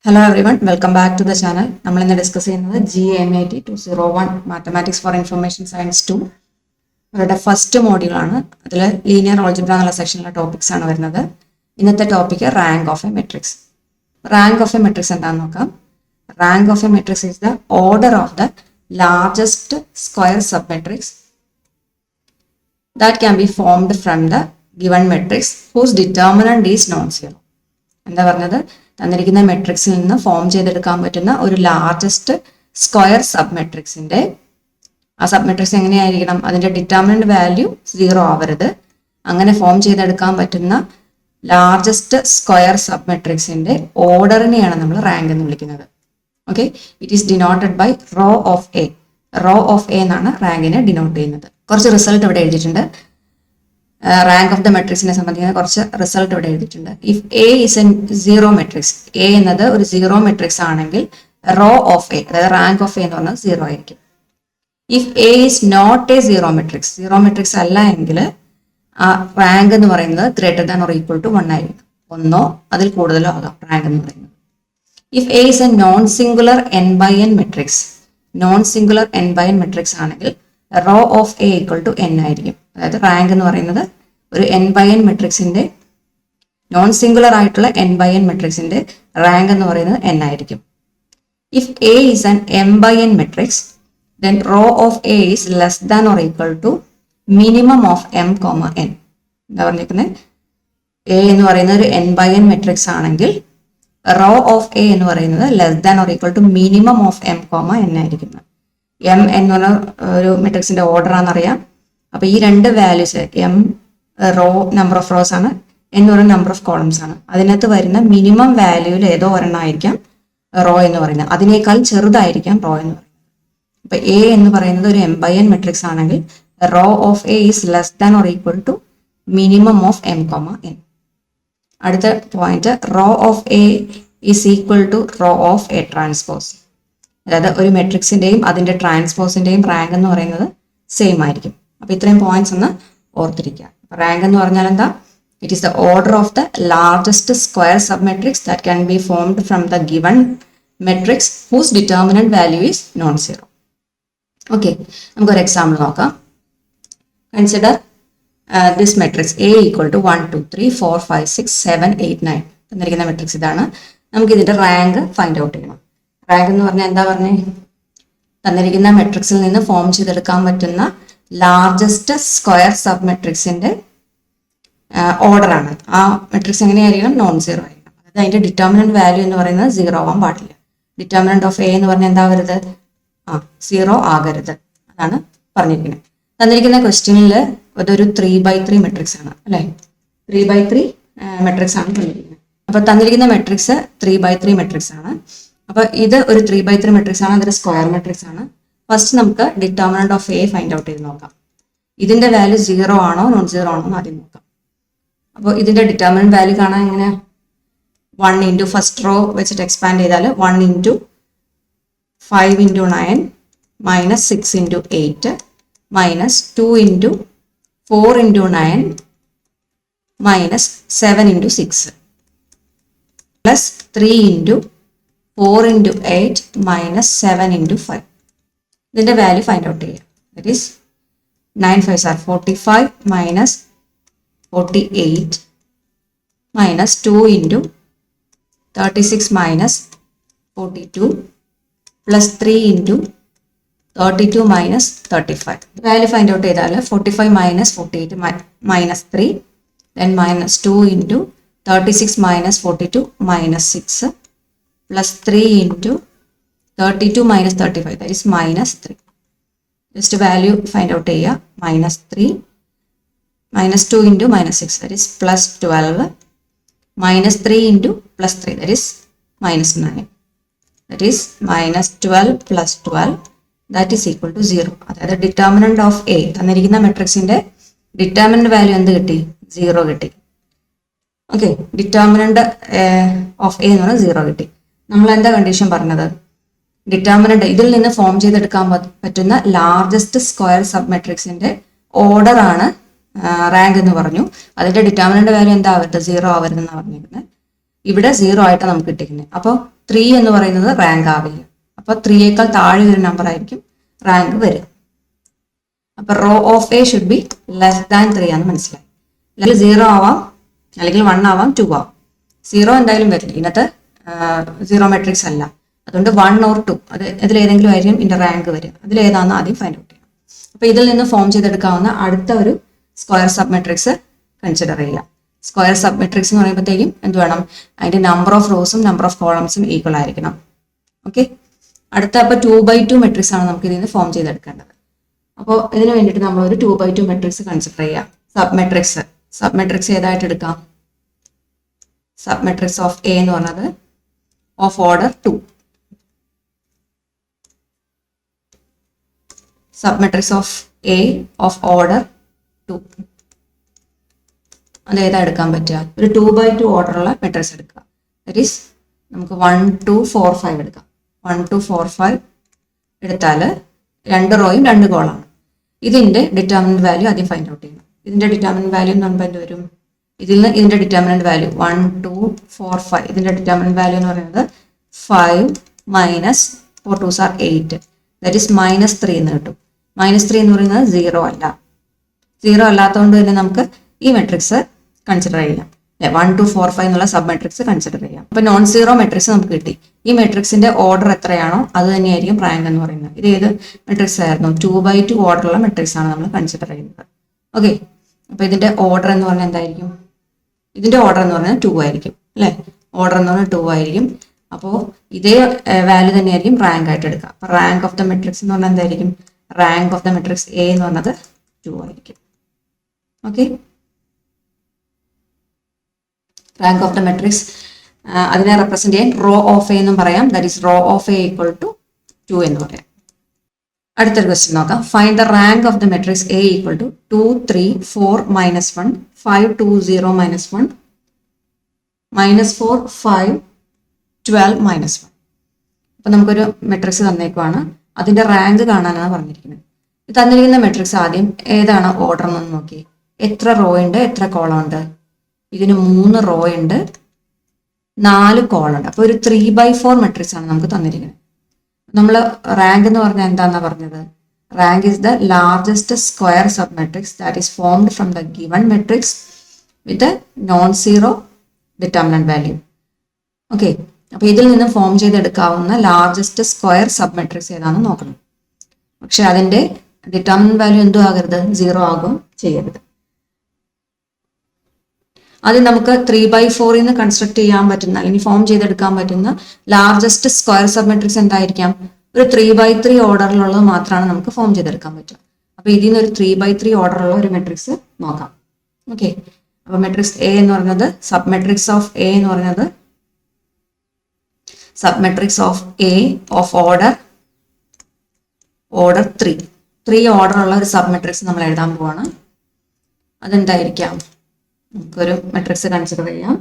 Hello everyone, welcome back to the channel. നമ്മൾ ഇന്ന് discuss ചെയ്യുന്നത് GMAT 201 mathematics for information science 2 അവരുടെ first module ആണ്. അതിൽ ലീനിയർ ഓൾജിബ്ര എന്നുള്ള സെക്ഷനിലെ ടോപ്പിക്സ് ആണ് വരുന്നത്. ഇന്നത്തെ topic rank of A matrix. Rank of A matrix എന്താണെന്ന് നോക്കാം. Rank of A matrix is the order of the largest square sub matrix that can be formed from the given matrix whose determinant is non-zero. എന്താ പറഞ്ഞത്? തന്നിരിക്കുന്ന മെട്രിക്സിൽ നിന്ന് form ചെയ്തെടുക്കാൻ പറ്റുന്ന ഒരു largest square sub മെട്രിക്സിന്റെ ആ സബ് മെട്രിക്സ് എങ്ങനെയായിരിക്കണം? അതിന്റെ ഡിറ്റർമിനന്റ് വാല്യൂ 0 ആവരുത്. അങ്ങനെ ഫോം ചെയ്തെടുക്കാൻ പറ്റുന്ന ലാർജസ്റ്റ് സ്ക്വയർ സബ് മെട്രിക്സിന്റെ ഓർഡറിനെയാണ് നമ്മൾ റാങ്ക് എന്ന് വിളിക്കുന്നത്. Okay, it is denoted by rho of A. Rho of A എന്നാണ് റാങ്കിനെ ഡിനോട്ട് ചെയ്യുന്നത്. കുറച്ച് റിസൾട്ട് ഇവിടെ എഴുതിയിട്ടുണ്ട്. റാങ്ക് ഓഫ് ദ മെട്രിക്സിനെ സംബന്ധിക്കുന്ന കുറച്ച് റിസൾട്ട് ഇവിടെ എഴുതിയിട്ടുണ്ട്. If A is a zero matrix, A എന്നത് ഒരു സീറോ മെട്രിക്സ് ആണെങ്കിൽ റോ ഓഫ് എ, അതായത് റാങ്ക് ഓഫ് എ എന്ന് പറഞ്ഞാൽ 0 ആയിരിക്കും. If A is not a zero matrix, zero matrix അല്ല എങ്കിൽ ആ റാങ്ക് എന്ന് പറയുന്നത് greater than or equal to 1 ആയിരിക്കും. ഒന്നോ അതിൽ കൂടുതലോ ആകാം റാങ്ക് എന്ന് പറയുന്നത്. If A is a non singular n by n matrix, non singular n by n matrix ആണെങ്കിൽ rho of A equal to n ആയിരിക്കും. അതായത് റാങ്ക് എന്ന് പറയുന്നത് ഒരു n by n മെട്രിക്സിന്റെ നോൺ സിംഗുലർ ആയിട്ടുള്ള n by n മെട്രിക്സിന്റെ rank എന്ന് പറയുന്നത് n ആയിരിക്കും. If A is an m by n matrix, then rho of A is less than or equal to minimum of m, n. എന്താ പറഞ്ഞിരിക്കുന്നത്? A എന്ന് പറയുന്നത് ഒരു n by n മെട്രിക്സ് ആണെങ്കിൽ റോ ഓഫ് എ എന്ന് പറയുന്നത് less than or equal to minimum of m, n ആയിരിക്കും. m എന്ന് പറഞ്ഞ ഒരു മെട്രിക്സിന്റെ ഓർഡർ ആണെന്നറിയാം. അപ്പൊ ഈ രണ്ട് values, m raw number of rows ആണ്, എന്ന് പറയുന്ന നമ്പർ ഓഫ് കോളംസ് ആണ്. അതിനകത്ത് വരുന്ന മിനിമം വാല്യൂവിൽ ഏതോ ഒരെണ്ണം ആയിരിക്കാം റോ എന്ന് പറയുന്നത്. അതിനേക്കാൾ ചെറുതായിരിക്കാം റോ എന്ന് പറയുന്നത്. അപ്പൊ എ എന്ന് പറയുന്നത് ഒരു m by n മെട്രിക്സ് ആണെങ്കിൽ rho of A is less than or equal to minimum of m, n. അടുത്ത point, rho of A is equal to rho of A transpose. അതായത് ഒരു മെട്രിക്സിന്റെയും അതിന്റെ ട്രാൻസ്പോസിന്റെയും റാങ്ക് എന്ന് പറയുന്നത് സെയിം ആയിരിക്കും. അപ്പൊ ഇത്രയും പോയിന്റ്സ് ഒന്ന് ഓർത്തിരിക്കുക. റാങ്ക് എന്ന് പറഞ്ഞാൽ എന്താ? It is the order of the largest square sub matrix that can be formed from the given matrix whose determinant value is non zero. Okay, നമുക്കൊരു എക്സാമ്പിൾ നോക്കാം. Consider this matrix A equal to 1 2 3 4 5 6 7 8 9 തന്നിരിക്കുന്ന matrix ഇതാണ്. നമുക്ക് ഇതിന്റെ rank find out ചെയ്യണം. Rank എന്ന് പറഞ്ഞാൽ എന്താ പറഞ്ഞേ? തന്നിരിക്കുന്ന മെട്രിക്സിൽ നിന്ന് ഫോം ചെയ്തെടുക്കാൻ പറ്റുന്ന ലാർജസ്റ്റ് സ്ക്വയർ സബ് മെട്രിക്സിന്റെ ഓർഡർ ആണ്. ആ മെട്രിക്സ് എങ്ങനെയായിരിക്കണം? നോൺ സീറോ ആയിരിക്കണം. അതായത് അതിന്റെ ഡിറ്റർമിനന്റ് വാല്യൂ എന്ന് പറയുന്നത് 0 ആവാൻ പാടില്ല. ഡിറ്റർമിനന്റ് ഓഫ് എ എന്ന് പറഞ്ഞാൽ എന്താവരുത്? 0 ആകരുത്. അതാണ് പറഞ്ഞിരിക്കുന്നത്. തന്നിരിക്കുന്ന ക്വസ്റ്റ്യനിൽ അതൊരു 3x3 മെട്രിക്സ് ആണ് അല്ലെ? 3x3 മെട്രിക്സ് ആണ് തന്നിരിക്കുന്നത്. അപ്പൊ തന്നിരിക്കുന്ന മെട്രിക്സ് 3x3 മെട്രിക്സ് ആണ്. അപ്പൊ ഇത് ഒരു 3x3 മെട്രിക്സ് ആണ്, അതൊരു സ്ക്വയർ മെട്രിക്സ് ആണ്. ഫസ്റ്റ് നമുക്ക് determinant of A find out ചെയ്ത് നോക്കാം. ഇതിന്റെ വാല്യൂ 0 ആണോ നോൺ സീറോ ആണോ എന്ന് ആദ്യം നോക്കാം. അപ്പോൾ ഇതിന്റെ ഡിറ്റർമിനന്റ് വാല്യൂ കാണാൻ എങ്ങനെ? 1 ഇൻറ്റു ഫസ്റ്റ് റോ വെച്ചിട്ട് എക്സ്പാൻഡ് ചെയ്താൽ 1 into 5 into 9 minus 6 into 8 minus 2 into 4 into 9 minus 7 into 6 plus 3 into 4 into 8 minus 7 into 5. ഇതിന്റെ വാല്യൂ ഫൈൻഡ് ഔട്ട് ചെയ്യാം. That is 9 5s are 45 minus 48 minus 2 into 36 minus 42 plus 3 into 32 minus 35. Value find out ചെയ്താൽ 45 minus 48 minus 3 then minus 2 into 36 minus 42 minus 6 plus 3 into 32 minus 35 that is minus 3. Just value find out ചെയ്യുക. Minus 3 minus 2 into minus 6 that is plus 12 minus 3 into plus 3 that is minus 9 that is minus 12 plus 12 that is equal to 0. അതായത് determinant of A തന്നിരിക്കുന്ന മെട്രിക്സിന്റെ determinant value എന്ത് കിട്ടി? 0 കിട്ടി. Okay, determinant of A എന്ന് പറഞ്ഞാൽ 0 കിട്ടി. നമ്മൾ എന്താ കണ്ടീഷൻ പറഞ്ഞത്? ഡിറ്റർമിനന്റ് ഇതിൽ നിന്ന് ഫോം ചെയ്തെടുക്കാൻ പറ്റുന്ന ലാർജസ്റ്റ് സ്ക്വയർ സബ് മെട്രിക്സിന്റെ ഓർഡർ ആണ് റാങ്ക് എന്ന് പറഞ്ഞു. അതിന്റെ ഡിറ്റർമിനന്റ് വാല്യൂ എന്താ ആവരുത്? 0 ആവരുതെന്നാണ് പറഞ്ഞിരുന്നത്. ഇവിടെ 0 ആയിട്ട് നമുക്ക് കിട്ടിക്കുന്നത്. അപ്പോൾ 3 എന്ന് പറയുന്നത് റാങ്ക് ആവില്ല. അപ്പോൾ 3യേക്കാൾ താഴെ ഒരു നമ്പർ ആയിരിക്കും റാങ്ക് വരിക. അപ്പൊ rho of A should be less than 3 ആണെന്ന് മനസ്സിലായി. അല്ലെങ്കിൽ 0 ആവാം, അല്ലെങ്കിൽ 1 ആവാം, 2 ആവാം. 0 എന്തായാലും വരില്ല, ഇന്നത്തെ 0 മെട്രിക്സ് അല്ല. അതുകൊണ്ട് 1 or 2 അത് ഇതിലേതെങ്കിലും ആയിരിക്കും ഇതിന്റെ റാങ്ക് വരിക. അതിലേതാണെന്ന് ആദ്യം ഫൈൻഡ് ഔട്ട് ചെയ്യണം. അപ്പൊ ഇതിൽ നിന്ന് ഫോം ചെയ്തെടുക്കാവുന്ന അടുത്ത ഒരു സ്ക്വയർ സബ് മെട്രിക്സ് കൺസിഡർ ചെയ്യുക. സ്ക്വയർ സബ് മെട്രിക്സ് എന്ന് പറയുമ്പോഴത്തേക്കും എന്ത് വേണം, അതിന്റെ നമ്പർ ഓഫ് റോസും നമ്പർ ഓഫ് കോളംസും ഈക്വൽ ആയിരിക്കണം. ഓക്കെ, അടുത്ത അപ്പോൾ 2x2 മെട്രിക്സ് ആണ് നമുക്ക് ഇതിൽ നിന്ന് ഫോം ചെയ്തെടുക്കേണ്ടത്. അപ്പോൾ ഇതിന് വേണ്ടിയിട്ട് നമ്മൾ ഒരു 2x2 മെട്രിക്സ് കൺസിഡർ ചെയ്യാം. സബ് മെട്രിക്സ് ഏതായിട്ട് എടുക്കാം? സബ് മെട്രിക്സ് ഓഫ് എ എന്ന് പറഞ്ഞത് of order 2. Sub matrix of A of order 2 അത് ഏതാ എടുക്കാൻ പറ്റുക? ഒരു 2x2 ഓർഡറുള്ള മെട്രിക്സ് എടുക്കുക. ദാറ്റ് ഈസ് നമുക്ക് 1 2 4 5 എടുക്കാം. 1 2 4 5 എടുത്താൽ 2 റോയും 2 കോളമാണ്. ഇതിന്റെ ഡിറ്റർമിനന്റ് വാല്യൂ ആദ്യം ഫൈൻഡ് ഔട്ട് ചെയ്യണം. ഇതിന്റെ ഡിറ്റർമിനന്റ് വാല്യൂ എന്ന് പറയുമ്പോൾ എന്ത് വരും? ഇതിൽ നിന്ന് ഇതിന്റെ ഡിറ്റർമിനന്റ് വാല്യൂ 1 2 4 5 ഇതിന്റെ ഡിറ്റർമിനന്റ് വാല്യൂ എന്ന് പറയുന്നത് 5 minus 4 2s are 8 that is -3 എന്ന് കിട്ടും. -3 എന്ന് പറയുന്നത് 0 അല്ല. 0 അല്ലാത്തതുകൊണ്ട് തന്നെ നമുക്ക് ഈ മെട്രിക്സ് കൺസിഡർ ചെയ്യാം. 1 2 4 5 എന്നുള്ള സബ് മെട്രിക്സ് കൺസിഡർ ചെയ്യാം. അപ്പൊ നോൺ സീറോ മെട്രിക്സ് നമുക്ക് കിട്ടി. ഈ മെട്രിക്സിന്റെ ഓർഡർ എത്രയാണോ അത് തന്നെയായിരിക്കും റാങ്ക് എന്ന് പറയുന്നത്. ഇത് ഏത് മെട്രിക്സ് ആയിരുന്നു? 2x2 ഓർഡറുള്ള മെട്രിക്സ് ആണ് നമ്മൾ കൺസിഡർ ചെയ്യുന്നത്. ഓക്കെ, അപ്പൊ ഇതിന്റെ ഓർഡർ എന്ന് പറഞ്ഞാൽ എന്തായിരിക്കും? ഇതിന്റെ ഓർഡർ എന്ന് പറഞ്ഞാൽ 2 ആയിരിക്കും അല്ലെ? ഓർഡർ എന്ന് പറഞ്ഞാൽ 2 ആയിരിക്കും. അപ്പോൾ ഇതേ വാല്യൂ തന്നെയായിരിക്കും റാങ്ക് ആയിട്ട് എടുക്കുക. അപ്പൊ റാങ്ക് ഓഫ് ദ മെട്രിക്സ് എന്ന് പറഞ്ഞാൽ എന്തായിരിക്കും? Rank of the matrix A എന്ന് പറഞ്ഞത് 2 ആയിരിക്കും. ഓക്കെ, റാങ്ക് ഓഫ് ദ മെട്രിക്സ് അതിനെ റെപ്രസെന്റ് ചെയ്യാൻ റോ ഓഫ് എ എന്നും പറയാം. That is rho of A equal to 2 എന്ന് പറയാം. അടുത്തൊരു ക്വസ്റ്റ്യൻ നോക്കാം. Find the rank of the matrix A equal to 2 3 4 -1 5 2 0 -1 -4 5 12 -1. അപ്പൊ നമുക്കൊരു മെട്രിക്സ് തന്നേക്കുവാണ്. അതിന്റെ റാങ്ക് കാണാനാണ് പറഞ്ഞിരിക്കുന്നത്. തന്നിരിക്കുന്ന മെട്രിക്സ് ആദ്യം ഏതാണ് ഓർഡർ എന്ന് നോക്കി. എത്ര റോ ഉണ്ട്, എത്ര കോളം ഉണ്ട്? ഇതിന് 3 റോ ഉണ്ട്, 4 കോളം ഉണ്ട്. അപ്പൊ ഒരു 3/4 മെട്രിക്സ് ആണ് നമുക്ക് തന്നിരിക്കുന്നത്. നമ്മൾ റാങ്ക് എന്ന് പറഞ്ഞാൽ എന്താണെന്നാ പറഞ്ഞത്? Rank is the largest square sub matrix that is formed from the given matrix with non zero determinant value. Okay, അപ്പൊ ഇതിൽ നിന്ന് ഫോം ചെയ്തെടുക്കാവുന്ന ലാർജസ്റ്റ് സ്ക്വയർ സബ് മെട്രിക്സ് ഏതാണെന്ന് നോക്കണം. പക്ഷെ അതിന്റെ ഡിറ്റർമിനന്റ് വാല്യൂ എന്തും ആകരുത്, 0 ആകും ചെയ്യരുത്. അത് നമുക്ക് 3/4 നിന്ന് കൺസ്ട്രക്ട് ചെയ്യാൻ പറ്റുന്ന അല്ലെങ്കിൽ ഫോം ചെയ്തെടുക്കാൻ പറ്റുന്ന ലാർജസ്റ്റ് സ്ക്വയർ സബ് മെട്രിക്സ് എന്തായിരിക്കാം? ഒരു 3/3 ഓർഡറിലുള്ളത് മാത്രമാണ് നമുക്ക് ഫോം ചെയ്തെടുക്കാൻ പറ്റുക. അപ്പൊ ഇതിൽ നിന്ന് ഒരു 3/3 ഓർഡറുള്ള ഒരു മെട്രിക്സ് നോക്കാം. ഓക്കെ, അപ്പൊ മെട്രിക്സ് എ എന്ന് പറയുന്നത് സബ് മെട്രിക്സ് ഓഫ് എ എന്ന് പറയുന്നത് sub matrix of A of order 3 order ഉള്ള ഒരു സബ് മെട്രിക്സ് നമ്മൾ എഴുതാൻ പോവാണ്. അതെന്തായിരിക്കാം? നമുക്കൊരു മെട്രിക്സ് കൺസിഡർ ചെയ്യാം.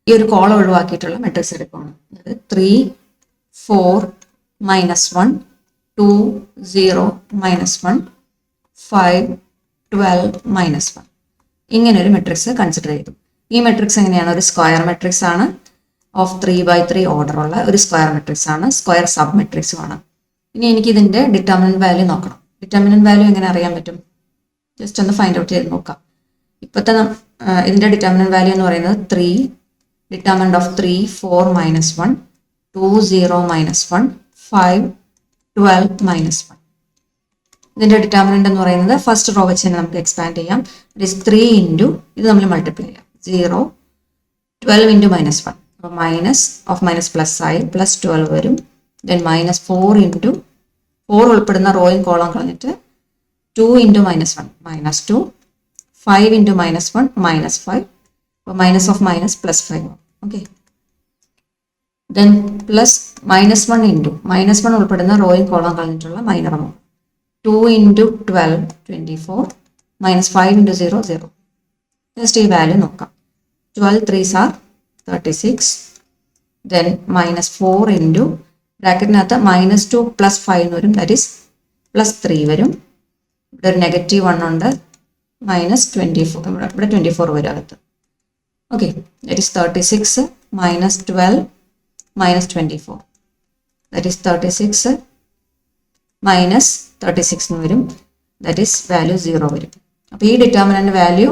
ഈ ഒരു കോളം ഒഴിവാക്കിയിട്ടുള്ള മെട്രിക്സ് എടുക്കുകയാണ്. അതായത് 3 4 -1 2 0 -1 5 12 -1 ഇങ്ങനെ ഒരു മെട്രിക്സ് കൺസിഡർ ചെയ്തു. ഈ മെട്രിക്സ് എങ്ങനെയാണ്? ഒരു സ്ക്വയർ മെട്രിക്സ് ആണ്. ഓഫ് 3/3 ഓർഡർ ഉള്ള ഒരു സ്ക്വയർ മെട്രിക്സ് ആണ്. സ്ക്വയർ സബ് മെട്രിക്സും ആണ്. ഇനി എനിക്ക് ഇതിന്റെ ഡിറ്റർമിനന്റ് വാല്യൂ നോക്കണം. ഡിറ്റർമിനന്റ് വാല്യൂ എങ്ങനെ അറിയാൻ പറ്റും? ജസ്റ്റ് ഒന്ന് ഫൈൻഡ് ഔട്ട് ചെയ്ത് നോക്കാം. ഇപ്പോഴത്തെ ഇതിന്റെ ഡിറ്റർമിനന്റ് വാല്യൂ എന്ന് പറയുന്നത് 3 ഡിറ്റർമിനന്റ് ഓഫ് 3 4 -1 2 0 -1 5 12 -1. ഇതിന്റെ ഡിറ്റർമിനന്റ് എന്ന് പറയുന്നത് ഫസ്റ്റ് റോ വെച്ച് തന്നെ നമുക്ക് എക്സ്പാൻഡ് ചെയ്യാം. ഇറ്റ് ഈസ് 3 ഇൻറ്റു ഇത് നമ്മൾ മൾട്ടിപ്ലൈ ചെയ്യാം. 0 12 ഇൻറ്റു -1 അപ്പോൾ മൈനസ് ഓഫ് മൈനസ് പ്ലസ് ആയി പ്ലസ് 12 വരും. ദെൻ -4 ഇൻറ്റു 4 ഉൾപ്പെടുന്ന റോയും കോളം കളഞ്ഞിട്ട് 2 ഇൻറ്റു -1 -2 5 ഇൻറ്റു -1 -5 അപ്പോൾ minus of minus plus 5. Okay, then plus -1 into -1 ഉൾപ്പെടുന്ന റോയും കോളം കളഞ്ഞിട്ടുള്ള minor amount 2 into 12 24 -5 into 0 0. Just ഈ വാല്യൂ നോക്കാം. 12 3s are 36. ദെൻ -4 ഇൻറ്റു ബ്രാക്കറ്റിനകത്ത് -2 പ്ലസ് 5 വരും. ദാറ്റ് ഈസ് +3 വരും. ഇവിടെ ഒരു -1 ഉണ്ട്. -24 ഇവിടെ 24 വരും അകത്ത്. Okay, that is 36 minus 12 minus 24. That is 36 minus 36 എന്ന് വരും. That is value 0 വരും. അപ്പോൾ ഈ ഡിറ്റർമിനന്റ് വാല്യൂ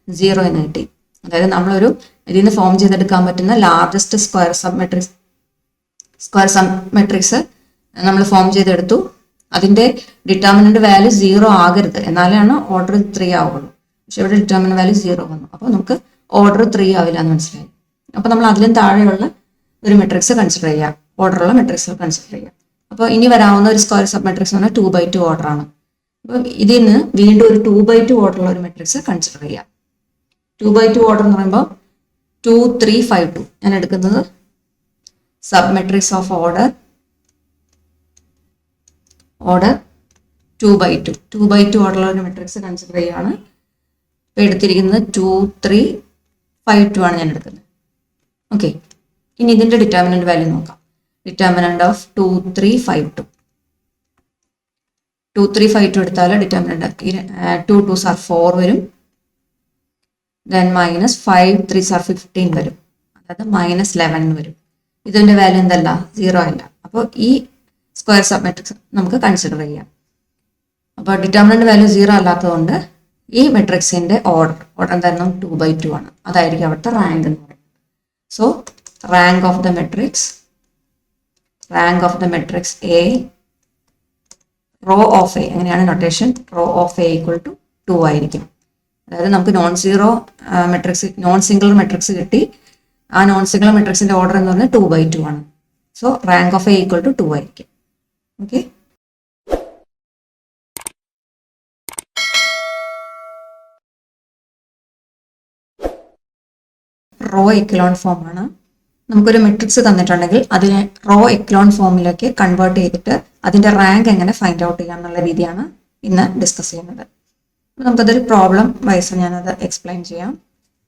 0 എന്ന് കിട്ടി. അതായത് നമ്മളൊരു ഇതിൽ നിന്ന് ഫോം ചെയ്തെടുക്കാൻ പറ്റുന്ന ലാർജസ്റ്റ് സ്ക്വയർ സബ് മെട്രിക്സ് നമ്മൾ ഫോം ചെയ്തെടുത്തു. അതിന്റെ ഡിറ്റർമിനന്റ് വാല്യൂ 0 ആകരുത്, എന്നാലാണ് ഓർഡർ 3 ആവുള്ളൂ. പക്ഷെ ഇവിടെ ഡിറ്റർമിനന്റ് വാല്യൂ 0 വന്നു. അപ്പോൾ നമുക്ക് ഓർഡർ 3 ആവില്ല എന്ന് മനസ്സിലായി. അപ്പോൾ നമ്മൾ അതിലും താഴെയുള്ള ഒരു മെട്രിക്സ് കൺസിഡർ ചെയ്യാം, ഓർഡറുള്ള മെട്രിക്സ് കൺസിഡർ ചെയ്യാം. അപ്പോൾ ഇനി വരാവുന്ന ഒരു സ്ക്വയർ സബ് മെട്രിക്സ് എന്ന് പറഞ്ഞാൽ 2/2 ഓർഡർ ആണ്. അപ്പോൾ ഇതിൽ നിന്ന് വീണ്ടും ഒരു 2/2 ഓർഡറുള്ള ഒരു മെട്രിക്സ് കൺസിഡർ ചെയ്യാം. 2/2 ഓർഡർ എന്ന് പറയുമ്പോൾ 2, 3, 5, 2. ഞാൻ എടുക്കുന്നത് സബ് മെട്രിക്സ് ഓഫ് ഓർഡർ 2/2. 2/2 ഓർഡറുള്ള ഒരു മെട്രിക്സ് കൺസിഡർ ചെയ്യുകയാണ്. ഇപ്പോൾ എടുത്തിരിക്കുന്നത് 2, 3, 5, 2 ആണ് ഞാൻ എടുക്കുന്നത്. ഓക്കെ, ഇനി ഇതിന്റെ ഡിറ്റർമിനന്റ് വാല്യൂ നോക്കാം. Determinant of 2, 3, 5, 2. 2, 3, 5, 2 എടുത്താൽ ഡിറ്റർമിനന്റ് 2 2s are 4 വരും. ദെൻ മൈനസ് 5 3s are 15 വരും. അതായത് മൈനസ് 11 വരും. ഇതിന്റെ വാല്യൂ എന്തല്ല, 0 അല്ല. അപ്പോൾ ഈ സ്ക്വയർ സബ് മെട്രിക്സ് നമുക്ക് കൺസിഡർ ചെയ്യാം. അപ്പോൾ ഡിറ്റർമിനന്റ് വാല്യൂ 0 അല്ലാത്തതുകൊണ്ട് ഈ മെട്രിക്സിന്റെ ഓർഡർ എന്തായിരുന്നു, 2/2 ആണ്. അതായിരിക്കും അവിടുത്തെ റാങ്ക് എന്ന് പറയുന്നത്. So rank of the matrix A, rho of A, അങ്ങനെയാണ് notation. Rho of A equal to 2 ആയിരിക്കും. അതായത് നമുക്ക് നോൺ സിംഗിൾ മെട്രിക്സ് കിട്ടി. ആ നോൺ സിംഗിൾ മെട്രിക്സിന്റെ ഓർഡർ എന്ന് പറഞ്ഞാൽ 2/2 ആണ്. So rank of A equal to 2 ആയിരിക്കും. ഓക്കെ, റോ എക്കലോൺ ഫോം ആണ്. നമുക്കൊരു മെട്രിക്സ് തന്നിട്ടുണ്ടെങ്കിൽ അതിനെ റോ എക്കലോൺ ഫോമിലേക്ക് കൺവേർട്ട് ചെയ്തിട്ട് അതിന്റെ റാങ്ക് എങ്ങനെ ഫൈൻഡ് ഔട്ട് ചെയ്യാം എന്നുള്ള രീതിയാണ് ഇന്ന് ഡിസ്കസ് ചെയ്യുന്നത്. അപ്പോൾ നമുക്കതൊരു പ്രോബ്ലം വൈസ് ഞാനത് എക്സ്പ്ലെയിൻ ചെയ്യാം.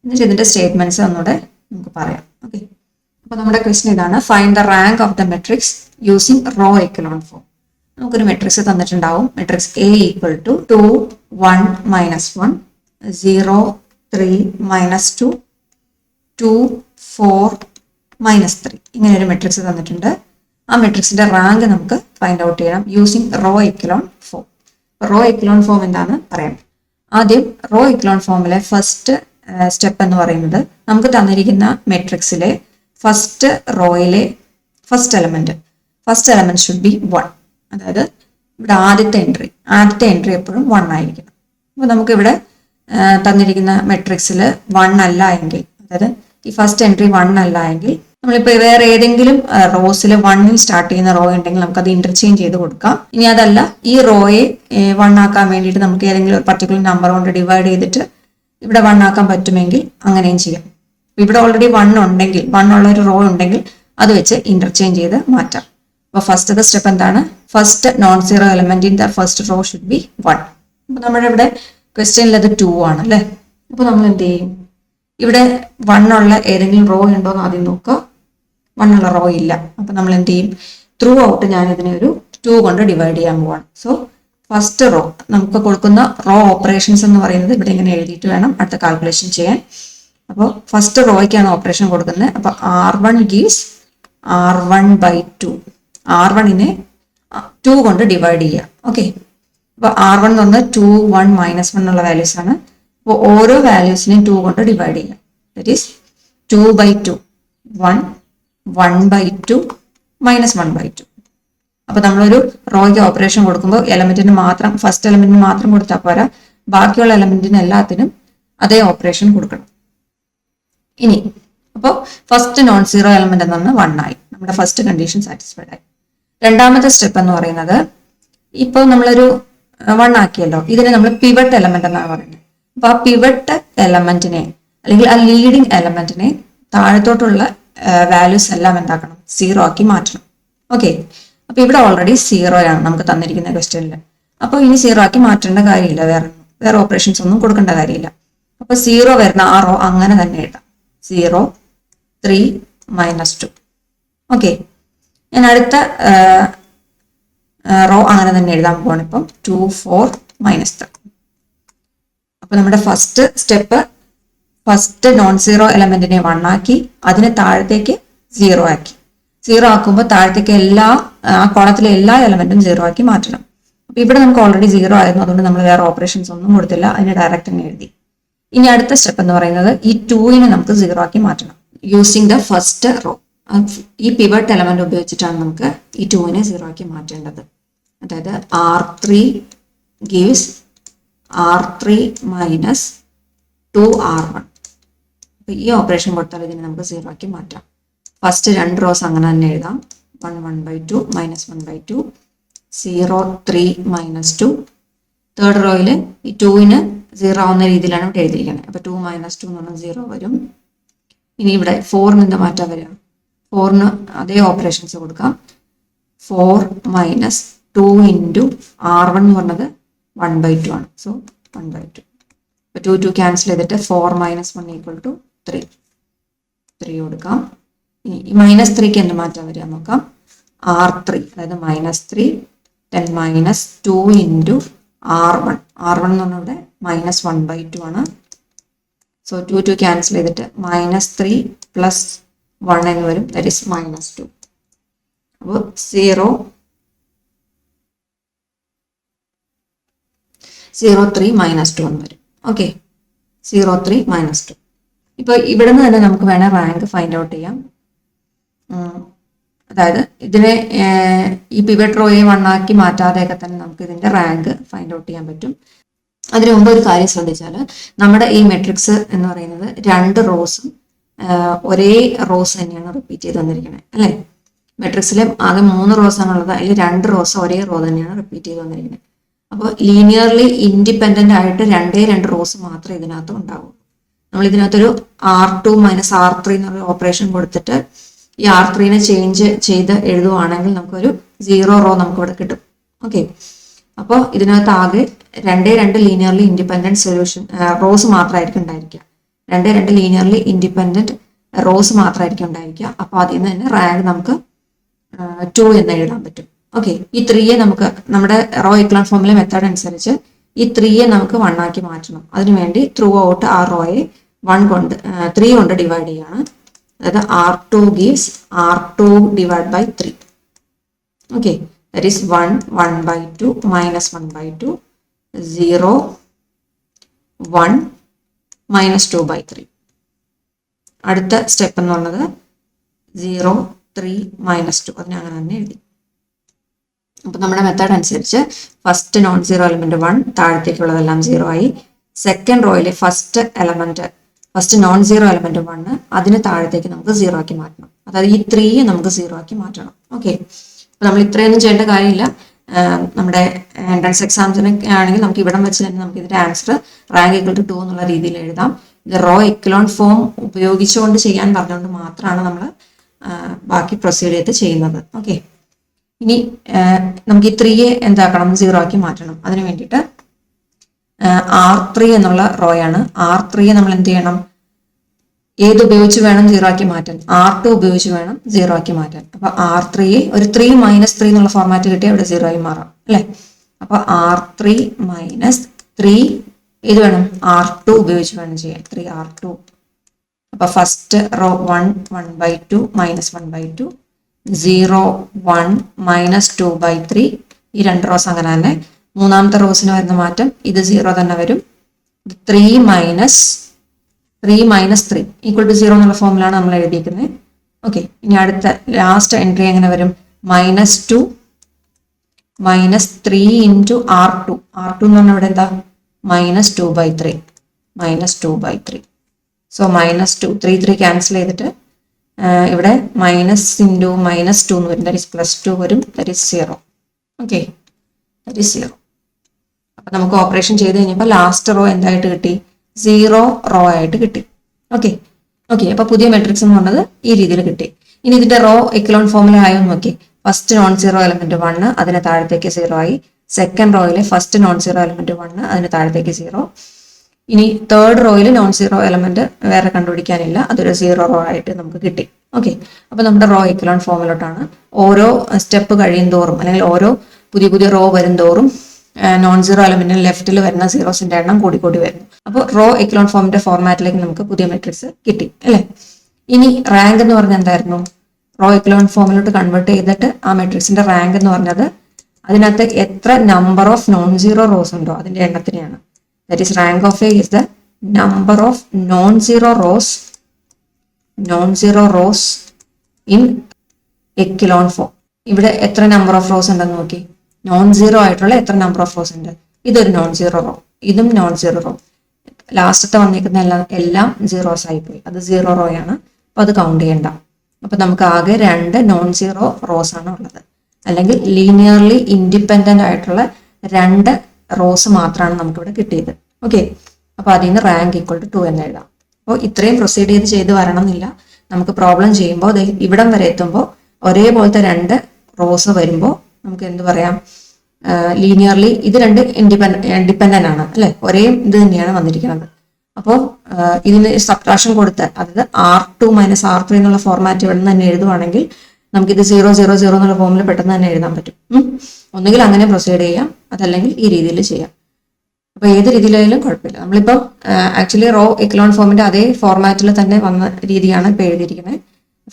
എന്നിട്ട് ഇതിന്റെ സ്റ്റേറ്റ്മെന്റ്സ് ഒന്നുകൂടെ നമുക്ക് പറയാം. ഓക്കെ, അപ്പോൾ നമ്മുടെ ക്വസ്റ്റ്യൻ ഇതാണ്, find the rank of the matrix using row echelon form. നമുക്കൊരു മെട്രിക്സ് തന്നിട്ടുണ്ടാവും. മെട്രിക്സ് എ ഈക്വൽ ടു 2, 1, -1, 0, 3, -2, 2, 4, -3 ഇങ്ങനെ ഒരു മെട്രിക്സ് തന്നിട്ടുണ്ട്. ആ മെട്രിക്സിന്റെ റാങ്ക് നമുക്ക് ഫൈൻഡ് ഔട്ട് ചെയ്യണം using row echelon form. Row echelon form എന്താണെന്ന് പറയാം. ആദ്യം റോ എക്കലോൺ ഫോമിലെ ഫസ്റ്റ് സ്റ്റെപ്പ് എന്ന് പറയുന്നത്, നമുക്ക് തന്നിരിക്കുന്ന മെട്രിക്സിലെ ഫസ്റ്റ് റോയിലെ ഫസ്റ്റ് എലമെന്റ് ഷുഡ് ബി 1. അതായത് ഇവിടെ ആദ്യത്തെ എൻട്രി എപ്പോഴും 1 ആയിരിക്കണം. അപ്പോൾ നമുക്കിവിടെ തന്നിരിക്കുന്ന മെട്രിക്സിൽ 1 അല്ല എങ്കിൽ, അതായത് ഈ ഫസ്റ്റ് എൻട്രി 1 അല്ല എങ്കിൽ, നമ്മളിപ്പോൾ വേറെ ഏതെങ്കിലും റോസിൽ 1ൽ സ്റ്റാർട്ട് ചെയ്യുന്ന റോ ഉണ്ടെങ്കിൽ നമുക്കത് ഇന്റർചേഞ്ച് ചെയ്ത് കൊടുക്കാം. ഇനി അതല്ല, ഈ റോയെ 1 ആക്കാൻ വേണ്ടിയിട്ട് നമുക്ക് ഏതെങ്കിലും ഒരു പർട്ടിക്കുലർ നമ്പർ കൊണ്ട് ഡിവൈഡ് ചെയ്തിട്ട് ഇവിടെ 1 ആക്കാൻ പറ്റുമെങ്കിൽ അങ്ങനെയും ചെയ്യാം. ഇവിടെ ഓൾറെഡി 1 ഉണ്ടെങ്കിൽ, 1 ഉള്ള ഒരു റോ ഉണ്ടെങ്കിൽ അത് വെച്ച് ഇന്റർചേഞ്ച് ചെയ്ത് മാറ്റാം. അപ്പോൾ ഫസ്റ്റത്തെ സ്റ്റെപ്പ് എന്താണ്, first non zero element in the first row should be 1. അപ്പോൾ നമ്മുടെ ഇവിടെ ക്വസ്റ്റ്യനിൽ അത് 2 ആണ് അല്ലേ. അപ്പോൾ നമ്മൾ എന്ത് ചെയ്യും, ഇവിടെ 1 ഉള്ള ഏതെങ്കിലും റോ ഉണ്ടോ എന്ന് ആദ്യം നോക്കുക. 1 ഉള്ള റോ ഇല്ല. അപ്പോൾ നമ്മൾ എന്ത് ചെയ്യും, ത്രൂ ഔട്ട് ഞാൻ ഇതിനെ ഒരു 2 കൊണ്ട് ഡിവൈഡ് ചെയ്യാൻ പോവാണ്. സോ ഫസ്റ്റ് റോ നമുക്ക് കൊടുക്കുന്ന റോ ഓപ്പറേഷൻസ് എന്ന് പറയുന്നത് ഇവിടെ ഇങ്ങനെ എഴുതിയിട്ട് വേണം അടുത്ത കാൽക്കുലേഷൻ ചെയ്യാൻ. അപ്പോൾ ഫസ്റ്റ് റോയ്ക്കാണ് ഓപ്പറേഷൻ കൊടുക്കുന്നത്. അപ്പോൾ R1 ഗീവ്സ് R1/2. R1നെ 2 കൊണ്ട് ഡിവൈഡ് ചെയ്യുക. ഓക്കെ, അപ്പോൾ R1 എന്ന് പറഞ്ഞാൽ 2, 1, -1 ഉള്ള വാല്യൂസ് ആണ്. അപ്പോൾ ഓരോ വാല്യൂസിനെയും 2 കൊണ്ട് ഡിവൈഡ് ചെയ്യുക. That is 2/2, 1, 1/2, -1/2. അപ്പൊ നമ്മളൊരു റോയ്ക്ക് ഓപ്പറേഷൻ കൊടുക്കുമ്പോൾ ഫസ്റ്റ് എലമെന്റിന് മാത്രം കൊടുത്താൽ പോരാ, ബാക്കിയുള്ള എലമെന്റിന് എല്ലാത്തിനും അതേ ഓപ്പറേഷൻ കൊടുക്കണം. ഇനി അപ്പോൾ ഫസ്റ്റ് നോൺ സീറോ എലമെന്റ് എന്ന് പറഞ്ഞാൽ 1 ആയി. നമ്മുടെ ഫസ്റ്റ് കണ്ടീഷൻ സാറ്റിസ്ഫൈഡ് ആയി. രണ്ടാമത്തെ സ്റ്റെപ്പ് എന്ന് പറയുന്നത്, ഇപ്പോൾ നമ്മളൊരു 1 ആക്കിയല്ലോ, ഇതിനെ നമ്മൾ പിവറ്റ് എലമെന്റ് എന്നാണ് പറയുന്നത്. അപ്പൊ ആ പിവറ്റ് എലമെന്റിനെ അല്ലെങ്കിൽ ആ ലീഡിങ് എലമെന്റിനെ താഴത്തോട്ടുള്ള വാല്യൂസ് എല്ലാം എന്താക്കണം, 0 ആക്കി മാറ്റണം. ഓക്കെ, അപ്പൊ ഇവിടെ ഓൾറെഡി 0 ആണ് നമുക്ക് തന്നിരിക്കുന്ന ക്വസ്റ്റ്യനിൽ. അപ്പോൾ ഇനി 0 ആക്കി മാറ്റേണ്ട കാര്യമില്ല, വേറെ ഓപ്പറേഷൻസ് ഒന്നും കൊടുക്കേണ്ട കാര്യമില്ല. അപ്പൊ 0 വരുന്ന ആ റോ അങ്ങനെ തന്നെ എഴുതാം, 0, 3, -2. ഓക്കെ, ഞാൻ അടുത്ത റോ അങ്ങനെ തന്നെ എഴുതാൻ പോവാണ്. ഇപ്പം 2, 4, -3. അപ്പൊ നമ്മുടെ first step first non zero എലമെന്റിനെ 1 ആക്കി, അതിന് താഴത്തേക്ക് 0 ആക്കി. 0 ആക്കുമ്പോൾ താഴത്തേക്ക് ആ കോളത്തിലെ എല്ലാ എലമെന്റും 0 ആക്കി മാറ്റണം. അപ്പൊ ഇവിടെ നമുക്ക് ഓൾറെഡി 0 ആയിരുന്നു, അതുകൊണ്ട് നമ്മൾ വേറെ ഓപ്പറേഷൻസ് ഒന്നും കൊടുത്തില്ല, അതിന് ഡയറക്റ്റ് തന്നെ എഴുതി. ഇനി അടുത്ത സ്റ്റെപ്പ് എന്ന് പറയുന്നത് ഈ 2നെ നമുക്ക് 0 ആക്കി മാറ്റണം യൂസിങ് ദ ഫസ്റ്റ് റോ. ഈ പിവട്ട് എലമെന്റ് ഉപയോഗിച്ചിട്ടാണ് നമുക്ക് ഈ 2നെ 0 ആക്കി മാറ്റേണ്ടത്. അതായത് R3 gives R3 minus 2R1. അപ്പോൾ ഈ ഓപ്പറേഷൻ കൊടുത്താൽ ഇതിനെ നമുക്ക് 0 ആക്കി മാറ്റാം. ഫസ്റ്റ് 2 റോസ് അങ്ങനെ തന്നെ എഴുതാം. 1/2 -1/2 0 3 -2. തേർഡ് റോയിൽ ഈ 2ന് 0 ആവുന്ന രീതിയിലാണ് ഇവിടെ എഴുതിയിരിക്കുന്നത്. അപ്പോൾ 2 - 2 എന്ന് പറഞ്ഞാൽ 0 വരും. ഇനി ഇവിടെ 4ന് എന്താ മാറ്റാൻ വരിക? 4ന് അതേ ഓപ്പറേഷൻസ് കൊടുക്കാം. 4 - 2 × R1 എന്ന് പറഞ്ഞത് 1/2 ആണ്. സോ 1/2. അപ്പോൾ 2 ക്യാൻസൽ ചെയ്തിട്ട് 4 - 1 = 3. 3 കൊടുക്കാം. ഇനി ഈ -3ക്ക് എന്ത് മാറ്റാൻ വരിക നോക്കാം. R3 അതായത് -3 then -2 × R1. R1 എന്ന് പറഞ്ഞാൽ ഇവിടെ -1/2 ആണ്. സോ 2 ക്യാൻസൽ ചെയ്തിട്ട് -3 + 1 എന്ന് വരും. That is -2. അപ്പോൾ 0 0 3 -2 എന്ന് വരും. ഓക്കെ, 0 3 -2. ഇപ്പോൾ ഇവിടെ നിന്ന് തന്നെ നമുക്ക് വേണേൽ റാങ്ക് ഫൈൻഡ് ഔട്ട് ചെയ്യാം. അതായത് ഇതിനെ ഈ പിവറ്റ് റോയെ 1 ആക്കി മാറ്റാതെയൊക്കെ തന്നെ നമുക്ക് ഇതിന്റെ റാങ്ക് ഫൈൻഡ് ഔട്ട് ചെയ്യാൻ പറ്റും. അതിനു മുമ്പ് ഒരു കാര്യം ശ്രദ്ധിച്ചാൽ, നമ്മുടെ ഈ മെട്രിക്സ് എന്ന് പറയുന്നത് 2 റോസും ഒരേ റോസ് തന്നെയാണ് റിപ്പീറ്റ് ചെയ്ത് തന്നിരിക്കുന്നത് അല്ലേ? മെട്രിക്സിലെ ആകെ 3 റോസ് ആണുള്ളത്, അതിൽ 2 റോസ് ഒരേ റോ തന്നെയാണ് റിപ്പീറ്റ് ചെയ്ത് തന്നിരിക്കുന്നത്. അപ്പോൾ ലീനിയർലി ഇൻഡിപെൻഡന്റ് ആയിട്ട് 2 റോസ് മാത്രമേ ഇതിനകത്ത് ഉണ്ടാവൂ. നമ്മൾ ഇതിനകത്തൊരു R2 - R3 എന്നുള്ള ഓപ്പറേഷൻ കൊടുത്തിട്ട് ഈ R3നെ ചേഞ്ച് ചെയ്ത് എഴുതുവാണെങ്കിൽ നമുക്കൊരു 0 റോ നമുക്ക് ഇവിടെ കിട്ടും. ഓക്കെ, അപ്പോൾ ഇതിനകത്ത് ആകെ 2 ലീനിയർലി ഇൻഡിപെൻഡന്റ് സൊല്യൂഷൻ റോസ് മാത്രമായിരിക്കും ഉണ്ടായിരിക്കുക. 2 ലീനിയർലി ഇൻഡിപെൻഡന്റ് റോസ് മാത്രമായിരിക്കും ഉണ്ടായിരിക്കുക. അപ്പോൾ അതിൽ നിന്ന് തന്നെ റാങ്ക് നമുക്ക് 2 എന്ന് എഴുതാൻ പറ്റും. ഓക്കെ, ഈ 3യെ നമുക്ക് നമ്മുടെ റോ എക്ലോൺ ഫോമിലെ മെത്തേഡ് അനുസരിച്ച് ഈ 3യെ നമുക്ക് 1 ആക്കി മാറ്റണം. അതിനുവേണ്ടി ത്രൂ ഔട്ട് ആ റോയെ 3 കൊണ്ട് ഡിവൈഡ് ചെയ്യാണ്. അതായത് R2 gives R2 / 3. Okay, that is 1 1/2 -1/2 0 1 -2/3. അടുത്ത സ്റ്റെപ്പ് എന്ന് പറയുന്നത് 0 3 -2. അതിനെ അങ്ങനെ തന്നെ എഴുതി. അപ്പോൾ നമ്മുടെ മെത്തേഡ് അനുസരിച്ച് ഫസ്റ്റ് നോൺ സീറോ എലമെന്റ് 1, താഴത്തേക്കുള്ളതെല്ലാം 0 ആയി. സെക്കൻഡ് റോയിലെ ഫസ്റ്റ് നോൺ സീറോ എലമെന്റ് 1, അതിന് താഴത്തേക്ക് നമുക്ക് 0 ആക്കി മാറ്റണം. അതായത് ഈ 3 നമുക്ക് 0 ആക്കി മാറ്റണം. ഓക്കെ, അപ്പോൾ നമ്മൾ ഇത്രയൊന്നും ചെയ്യേണ്ട കാര്യമില്ല. നമ്മുടെ എൻട്രൻസ് എക്സാംസിന് ആണെങ്കിൽ നമുക്ക് ഇവിടം വെച്ച് തന്നെ നമുക്ക് ഇതിന്റെ ആൻസർ റാങ്ക് = 2 എന്നുള്ള രീതിയിൽ എഴുതാം. ഇത് റോ എക്ലോൺ ഫോം ഉപയോഗിച്ചുകൊണ്ട് ചെയ്യാൻ പറഞ്ഞുകൊണ്ട് മാത്രമാണ് നമ്മൾ ബാക്കി പ്രൊസീഡ് ചെയ്ത് ചെയ്യുന്നത്. ഓക്കെ, ഇനി നമുക്ക് ഈ 3യെ എന്താക്കണം? 0 ആക്കി മാറ്റണം. അതിന് വേണ്ടിയിട്ട് R3 എന്നുള്ള റോയാണ്. R3യെ നമ്മൾ എന്ത് ചെയ്യണം? ഏത് ഉപയോഗിച്ച് വേണം 0 ആക്കി മാറ്റാൻ? R2 ഉപയോഗിച്ച് വേണം 0 ആക്കി മാറ്റാൻ. അപ്പൊ R3യെ ഒരു 3 - 3 എന്നുള്ള ഫോർമാറ്റ് കിട്ടിയാൽ ഇവിടെ 0 ആയി മാറാം അല്ലെ? അപ്പൊ R3 - 3 ഏത് വേണം? R2 ഉപയോഗിച്ച് വേണം ചെയ്യാൻ. 3R2. അപ്പൊ ഫസ്റ്റ് റോ 1 1/2 -1/2 0 1 -2/3. ഈ 2 റോസ് അങ്ങനെ തന്നെ. മൂന്നാമത്തെ റോസിന് വരുന്ന മാറ്റം ഇത് 0 തന്നെ വരും. 3 - 3 = 0 എന്നുള്ള ഫോമിലാണ് നമ്മൾ എഴുതിയിരിക്കുന്നത്. ഓക്കെ, ഇനി അടുത്ത ലാസ്റ്റ് എൻട്രി എങ്ങനെ വരും? -2 -3 × R2. R2 എന്ന് പറഞ്ഞാൽ ഇവിടെ എന്താ? -2/3 -2/3. സോ -2 3 ക്യാൻസൽ ചെയ്തിട്ട് ഇവിടെ -2 എന്ന് വരും. ദാറ്റ് ഈസ് +2 വരും. That is 0. Okay, that is 0. അപ്പൊ നമുക്ക് ഓപ്പറേഷൻ ചെയ്ത് കഴിഞ്ഞപ്പോൾ ലാസ്റ്റ് റോ എന്തായിട്ട് കിട്ടി? 0 റോ ആയിട്ട് കിട്ടി. ഓക്കെ, അപ്പൊ പുതിയ മെട്രിക്സ് എന്ന് പറഞ്ഞത് ഈ രീതിയിൽ കിട്ടി. ഇനി ഇതിന്റെ റോ എക്ലോൺ ഫോമിൽ ആയോ നോക്കി. ഫസ്റ്റ് നോൺ സീറോ എലമെന്റ് 1, അതിന് താഴത്തേക്ക് 0 ആയി. സെക്കൻഡ് റോയിലെ ഫസ്റ്റ് നോൺ സീറോ എലമെന്റ് 1, അതിന് താഴത്തേക്ക് 0. ഇനി തേർഡ് റോയിൽ നോൺ സീറോ എലമെന്റ് വേറെ കണ്ടുപിടിക്കാനില്ല, അതൊരു 0 റോ ആയിട്ട് നമുക്ക് കിട്ടി. ഓക്കെ, അപ്പൊ നമ്മുടെ റോ എക്ലോൺ ഫോമിലോട്ടാണ്. ഓരോ സ്റ്റെപ്പ് കഴിയും തോറും അല്ലെങ്കിൽ ഓരോ പുതിയ റോ വരും തോറും നോൺ സീറോ എലമെന്റിന് ലെഫ്റ്റിൽ വരുന്ന സീറോസിന്റെ എണ്ണം കൂടി കൂടി വരുന്നു. അപ്പോൾ റോ എക്കലോൺ ഫോമിന്റെ ഫോർമാറ്റിലേക്ക് നമുക്ക് പുതിയ മെട്രിക്സ് കിട്ടി അല്ലേ. ഇനി റാങ്ക് എന്ന് പറഞ്ഞാൽ എന്തായിരുന്നു? റോ എക്കലോൺ ഫോമിലോട്ട് കൺവേർട്ട് ചെയ്തിട്ട് ആ മെട്രിക്സിന്റെ റാങ്ക് എന്ന് പറഞ്ഞത് അതിനകത്ത് എത്ര number of non zero rows ഉണ്ടോ അതിന്റെ എണ്ണത്തിനെയാണ്. That is rank of A is the number of non zero rows in echelon form. ഇവിടെ എത്ര നമ്പർ ഓഫ് റോസ് ഉണ്ടെന്ന് നോക്കി. നോൺ സീറോ ആയിട്ടുള്ള എത്ര നമ്പർ ഓഫ് റോസ് ഉണ്ട്? ഇതൊരു നോൺ സീറോ റോ, ഇതും നോൺ സീറോ റോ. ലാസ്റ്റത്തെ വന്നിരിക്കുന്ന എല്ലാം സീറോസ് ആയിപ്പോയി, അത് സീറോ റോ ആണ്. അപ്പൊ അത് കൗണ്ട് ചെയ്യണ്ട. അപ്പൊ നമുക്ക് ആകെ 2 നോൺ സീറോ റോസ് ആണ് ഉള്ളത്, അല്ലെങ്കിൽ ലീനിയർലി ഇൻഡിപെൻഡന്റ് ആയിട്ടുള്ള 2 റോസ് മാത്രമാണ് നമുക്കിവിടെ കിട്ടിയത്. ഓക്കെ, അപ്പൊ അതിൽ നിന്ന് റാങ്ക് ഈക്വൽ ടു 2 എന്ന് എഴുതാം. അപ്പോൾ ഇത്രയും പ്രൊസീഡ് ചെയ്ത് വരണം എന്നില്ല. നമുക്ക് പ്രോബ്ലം ചെയ്യുമ്പോൾ ഇവിടം വരെ എത്തുമ്പോൾ ഒരേപോലത്തെ 2 റോസ് വരുമ്പോൾ നമുക്ക് എന്ത് പറയാം, ലീനിയർലി ഇത് 2 ഡിപ്പെൻഡന്റ് ആണ് അല്ലെ, ഒരേ ഇത് തന്നെയാണ് വന്നിരിക്കുന്നത്. അപ്പോൾ ഇതിന് സബ്ട്രാക്ഷൻ കൊടുത്ത്, അതായത് R2 - R3 എന്നുള്ള ഫോർമാറ്റ് ഇവിടെ നിന്ന് തന്നെ എഴുതുവാണെങ്കിൽ നമുക്കിത് 0 0 0 എന്നുള്ള ഫോമിൽ പെട്ടെന്ന് തന്നെ എഴുതാൻ പറ്റും. ഒന്നുകിൽ അങ്ങനെ പ്രൊസീഡ് ചെയ്യാം, അതല്ലെങ്കിൽ ഈ രീതിയിൽ ചെയ്യാം. അപ്പൊ ഏത് രീതിയിലായാലും കുഴപ്പമില്ല. നമ്മളിപ്പോൾ ആക്ച്വലി റോ എക്കലോൺ ഫോമിന്റെ അതേ ഫോർമാറ്റിൽ തന്നെ വന്ന രീതിയാണ് ഇപ്പോൾ എഴുതിയിരിക്കുന്നത്.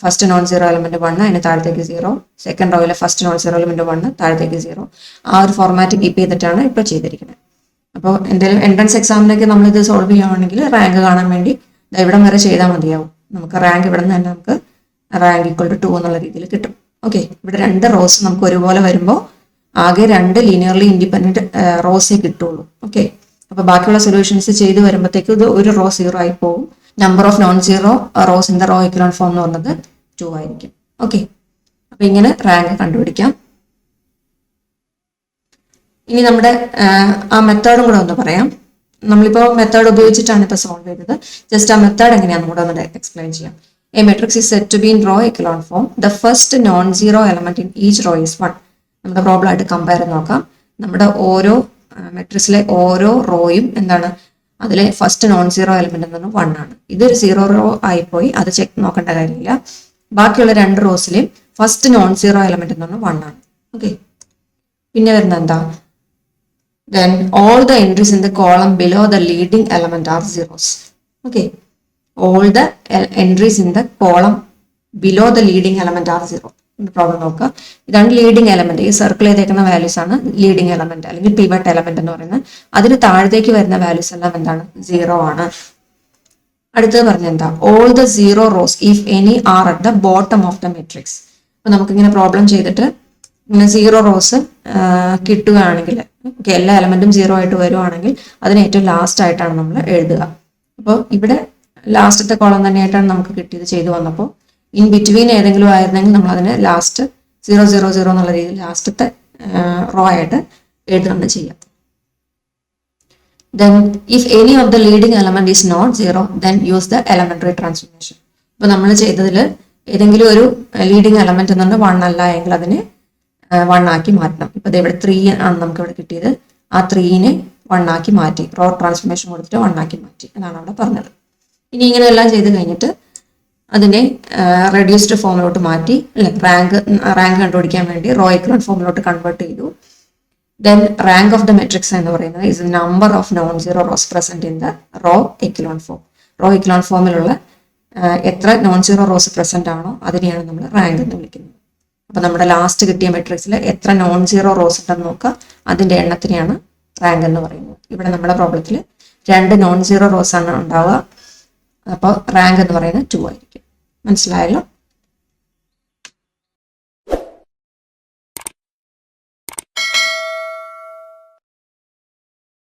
ഫസ്റ്റ് നോൺ സീറോ എലമെന്റ് 1, അതിന് താഴത്തേക്ക് 0. സെക്കൻഡ് റോയിലെ ഫസ്റ്റ് നോൺ സീറോ എലമെന്റ് 1, താഴത്തേക്ക് 0. ആ ഒരു ഫോർമാറ്റ് കീപ്പ് ചെയ്തിട്ടാണ് ഇപ്പോൾ ചെയ്തിരിക്കുന്നത്. അപ്പോൾ എന്തെങ്കിലും എൻട്രൻസ് എക്സാമിനൊക്കെ നമ്മളിത് സോൾവ് ചെയ്യുകയാണെങ്കിൽ റാങ്ക് കാണാൻ വേണ്ടി ഇവിടം വരെ ചെയ്താൽ മതിയാവും. നമുക്ക് റാങ്ക് ഇവിടെ നിന്ന് തന്നെ നമുക്ക് റാങ്ക് ഈക്വൽ ടു 2 എന്നുള്ള രീതിയിൽ കിട്ടും. ഓക്കെ, ഇവിടെ 2 റോസ് നമുക്ക് ഒരുപോലെ വരുമ്പോൾ ആകെ 2 ലീനിയർലി ഇൻഡിപെൻഡന്റ് റോസേ കിട്ടുള്ളൂ. ഓക്കെ, അപ്പൊ ബാക്കിയുള്ള സൊല്യൂഷൻസ് ചെയ്ത് വരുമ്പോഴത്തേക്ക് ഇത് ഒരു റോ 0 ആയി പോകും. Number of non zero rows in the row echelon form എന്ന് പറഞ്ഞത് 2 ആയിരിക്കും. ഓക്കെ, അപ്പൊ ഇങ്ങനെ റാങ്ക് കണ്ടുപിടിക്കാം. ഇനി നമ്മുടെ ആ മെത്തേഡും കൂടെ ഒന്ന് പറയാം. നമ്മളിപ്പോൾ മെത്തേഡ് ഉപയോഗിച്ചിട്ടാണ് ഇപ്പോൾ സോൾവ് ചെയ്തത്. ജസ്റ്റ് ആ മെത്തേഡ് എങ്ങനെയാണെന്ന് കൂടെ ഒന്ന് എക്സ്പ്ലെയിൻ ചെയ്യാം. A matrix is said to be in row echelon form. The first non zero element in each row is 1. നമ്മുടെ പ്രോബ്ലം ആയിട്ട് കമ്പയർ നോക്കാം. നമ്മുടെ ഓരോ മെട്രിക്സിലെ ഓരോ റോയും എന്താണ്, അതിലെ ഫസ്റ്റ് നോൺ സീറോ എലമെന്റ് എന്ന് പറഞ്ഞാൽ 1 ആണ്. ഇതൊരു 0 റോ ആയിപ്പോയി, അത് ചെക്ക് നോക്കേണ്ട കാര്യമില്ല. ബാക്കിയുള്ള 2 റോസിലെയും ഫസ്റ്റ് നോൺ സീറോ എലമെന്റ് എന്ന് പറഞ്ഞാൽ 1 ആണ്. ഓക്കെ, പിന്നെ വരുന്ന എന്താ, then all the entries in the column below the leading element are zeros. Okay, all the entries in the column below the leading element are zero. Problem നോക്കുക. ഇതാണ് leading element. ഈ circle ചെയ്തേക്കുന്ന values ആണ് leading element അല്ലെങ്കിൽ pivot element എന്ന് പറയുന്നത്. അതിന് താഴത്തേക്ക് വരുന്ന വാല്യൂസ് എല്ലാം എന്താണ്, 0 ആണ്. അടുത്തത് പറഞ്ഞ എന്താ, all the 0 rows if any are at the bottom of the matrix. അപ്പൊ നമുക്കിങ്ങനെ പ്രോബ്ലം ചെയ്തിട്ട് ഇങ്ങനെ 0 റോസ് കിട്ടുകയാണെങ്കിൽ, എല്ലാ എലമെന്റും 0 ആയിട്ട് വരുവാണെങ്കിൽ അതിന് ഏറ്റവും ലാസ്റ്റ് ആയിട്ടാണ് നമ്മൾ എഴുതുക. അപ്പോൾ ഇവിടെ ലാസ്റ്റത്തെ കോളം തന്നെയായിട്ടാണ് നമുക്ക് കിട്ടിയത് ചെയ്തു വന്നപ്പോൾ. ഇൻ ബിറ്റ്വീൻ ഏതെങ്കിലും ആയിരുന്നെങ്കിൽ നമ്മൾ അതിനെ ലാസ്റ്റ് 0 0 0 എന്നുള്ള രീതിയിൽ ലാസ്റ്റത്തെ റോ ആയിട്ട് എഴുതുകയാണ് ചെയ്യുക. Then if any of the leading element is not 0, then use the elementary transformation. ഇപ്പൊ നമ്മൾ ചെയ്തതിൽ ഏതെങ്കിലും ഒരു ലീഡിംഗ് എലമെന്റ് എന്ന് പറഞ്ഞാൽ 1 അല്ല എങ്കിൽ അതിനെ 1 ആക്കി മാറ്റണം. ഇപ്പൊ ഇവിടെ 3 ആണ് നമുക്ക് ഇവിടെ കിട്ടിയത്. ആ 3നെ 1 ആക്കി മാറ്റി, റോ ട്രാൻസ്ഫോർമേഷൻ കൊടുത്തിട്ട് 1 ആക്കി മാറ്റി. അതാണ് അവിടെ പറഞ്ഞത്. ഇനി ഇങ്ങനെ എല്ലാം ചെയ്ത് കഴിഞ്ഞിട്ട് അതിനെ റെഡ്യൂസ്ഡ് ഫോമിലോട്ട് മാറ്റി, അല്ലെ റാങ്ക് കണ്ടുപിടിക്കാൻ വേണ്ടി റോ എക്കലോൺ ഫോമിലോട്ട് കൺവേർട്ട് ചെയ്തു. Then rank of the matrix എന്ന് പറയുന്നത് is number of non zero rows present in the row echelon form. Row echelon ഫോമിലുള്ള എത്ര നോൺ സീറോ റോസ് പ്രസന്റ് ആണോ അതിനെയാണ് നമ്മൾ റാങ്ക് എന്ന് വിളിക്കുന്നത്. അപ്പൊ നമ്മുടെ ലാസ്റ്റ് കിട്ടിയ മെട്രിക്സിൽ എത്ര നോൺ സീറോ റോസ് ഉണ്ടെന്ന് നോക്കുക, അതിന്റെ എണ്ണത്തിനെയാണ് റാങ്ക് എന്ന് പറയുന്നത്. ഇവിടെ നമ്മുടെ പ്രോബ്ലത്തിൽ 2 നോൺ സീറോ റോസ് ആണ് ഉണ്ടാവുക. അപ്പോൾ റാങ്ക് എന്ന് പറയുന്നത് 2 ആയിരിക്കും. മനസ്സിലായല്ലോ?